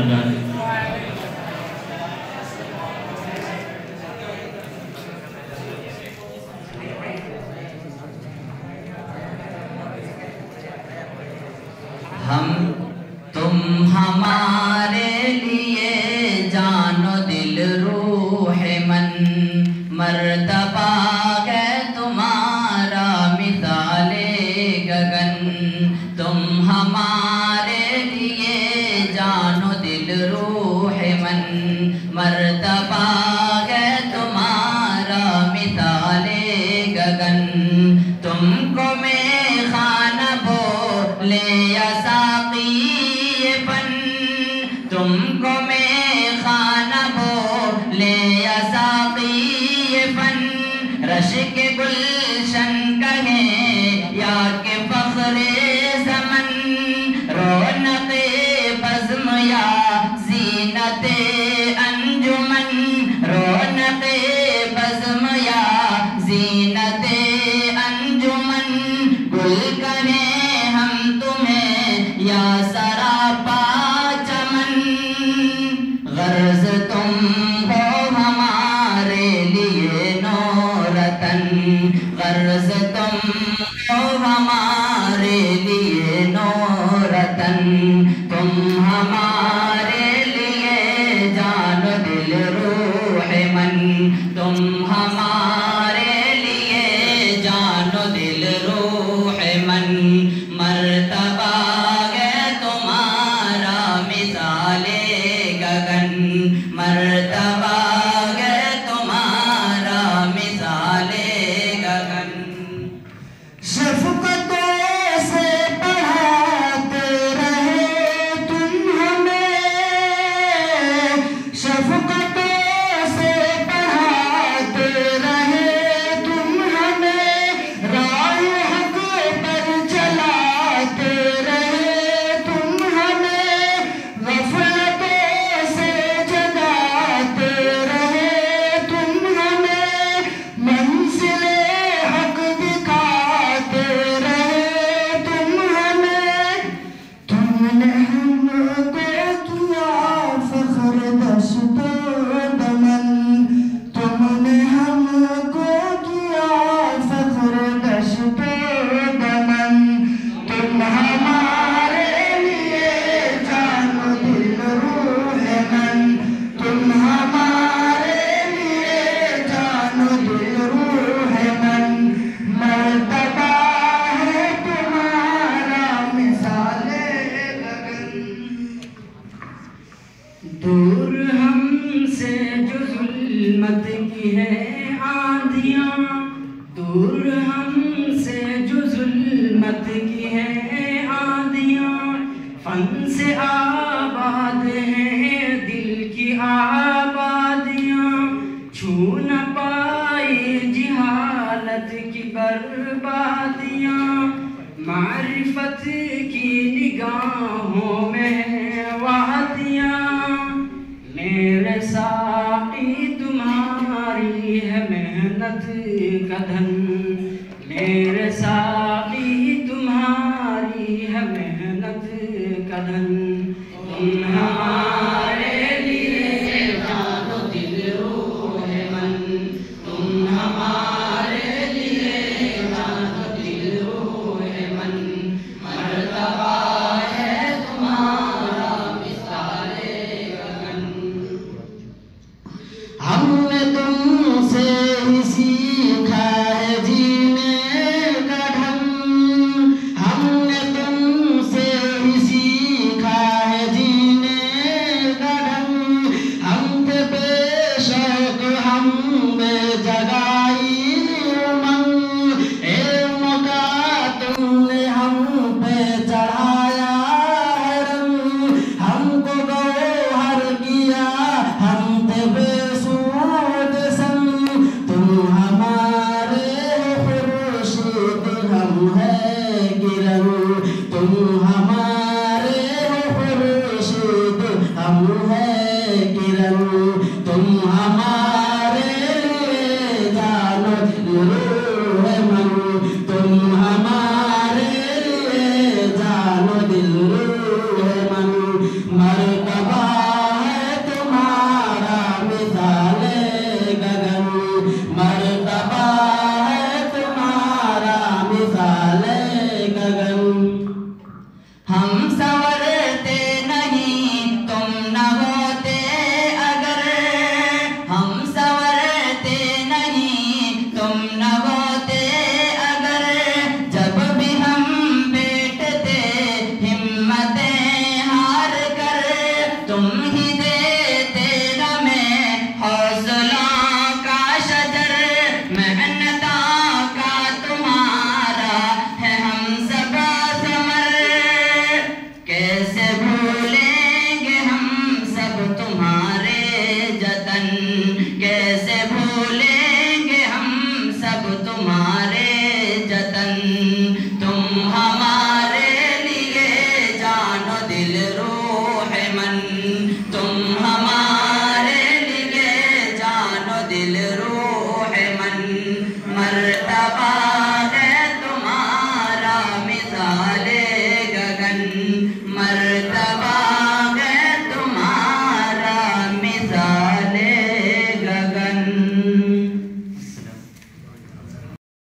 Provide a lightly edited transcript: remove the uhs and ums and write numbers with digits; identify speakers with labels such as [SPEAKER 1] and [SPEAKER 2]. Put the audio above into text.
[SPEAKER 1] वबरकातुहू।
[SPEAKER 2] हम तुम हमारे लिए जानो दिल रूह मन, मर्तबा है तुम्हारा मिसाले गगन। तुम हमारे लिए जानो दिल रूह मन, मर्तबा है तुम्हारा मिसाले गगन। तुमको मैं खाना बोले या साक़ी फन, तुमको मैं खाना बोले या साक़ी फन। रश के गुलशन कहे या के फ़ख्रे ज़मन, रौनक़े बज़्म या ज़ीनते अंजुमन। रौनक़े बज़्म या ज़ीनते अंजुमन, गुल कहें हम तुम्हें या सरापा चमन। गर्ज तुम हो हमारे लिए नूरतन, गर्ज तुम हो हमारे लिए नूरतन। तुम हमारे लिए जानो दिल रूह मन, तुम हमारे लिए जानो दिल रूह मन। मर्तबा है तुम्हारा मिसाले गगन, मर्तबा है तुम्हारा मिसाले गगन। शफ़क़तों से पढ़ाते रहे तुम हमें, शफ़क़तों से पढ़ाते रहे तुम हमें। राह हक़ पर चलाते रहे तुम हमें, ग़फ़लतों से जगाते रहे तुम हमें। मंज़िले हक़ दिखाते रहे तुम हमें। तुमने हमको किया फ़ख्र दश्तो दमन, तुमने हमको किया फ़ख्र दश्तो दमन। तुम हमारे लिए जानो दिल रूह मन, तुम हमारे लिए जानो दिल रूह मन। मर्तबा है तुम्हारा मिसाले गगन। दूर हमसे जो ज़ुल्मत की है आंधियाँ, दूर हमसे जो ज़ुल्मत की है आंधियाँ। फन से आबाद हैं दिल की आबादियाँ, छू न पाई जिहालत की बर्बादियाँ। मारिफत की निगाहों में वादियाँ, मेरे साक़ी तुम्हारी है मेहनत का धन। मेरे साक़ी तुम्हारी है मेहनत का धन। तुम हमारे लिए जानो दिल रूह मन, तुम हमारे लिए जानो दिल रूह मन। मर्तबा है तुम्हारा मिसाले गगन। हमने तुमसे ही सीखा है जीने का ढंग, हमने तुमसे ही सीखा है जीने का ढंग। हम थे बेशौक हम में जगाई उमंग, इल्म का तुमने हम पे चढ़ाया है रंग। हमको गौहर किया हम थे बेसूद संग, तुम हमारे खुर्शीद हम है किरण। तुम हमारे खुर्शीद हम है किरण। तुम हमारे लिए जानो रूह मन, तुम हमारे लिए जानो दिल रूह मन। मर्तबा तुम ही देते हमें हौसलों का शजर, मेहनतों का तुम्हारा है हम सब समर। कैसे भूलेंगे हम सब तुम्हारे जतन, कैसे भूलेंगे हम सब तुम्हारे जतन। तुम हमारे लिए जानो दिल रूह मन,